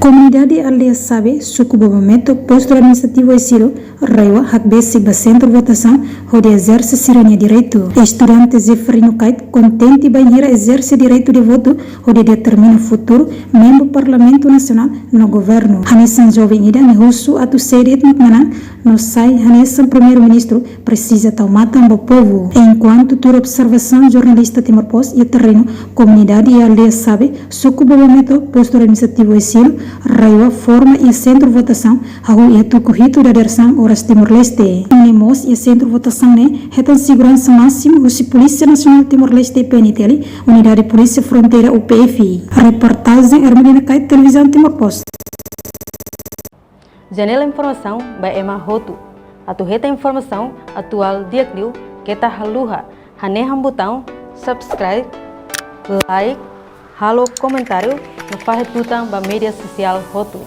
Comunidade Aldeia Sabe, suco Bobamento, posto administrativo Exílio, Raiwa, Hatbesi, centro de votação, onde exerce cidadania direito. Estudantes e Frino Kait, contente banheira exerce direito de voto, onde determina o futuro, membro do Parlamento Nacional no governo. Hanessan jovem ida, ne russo, atu sede etnotmanan, no sai, Hanessan primeiro-ministro, precisa taumatan bo povo. Enquanto toda observação jornalista Timor Post e terreno, Comunidade Aldeia Sabe, suco Bobamento, posto administrativo Exílio, Raiwa forma e centro de votação, ahu e tucuhito da direção horas Timor-Leste. Nemos e centro de votação ne, retan segurança máximo, o Polícia Nacional Timor-Leste PNTL, Unidade de Polícia Fronteira UPF. Reportagem Hermelina Kait, Televisão Timor Post. Janela informação by Emma Rotu. Atu reta informação atual diakliu kita haluha. Haneham botão subscribe, like, halo comentário no Fahid Tutang ba media sosial Rotu.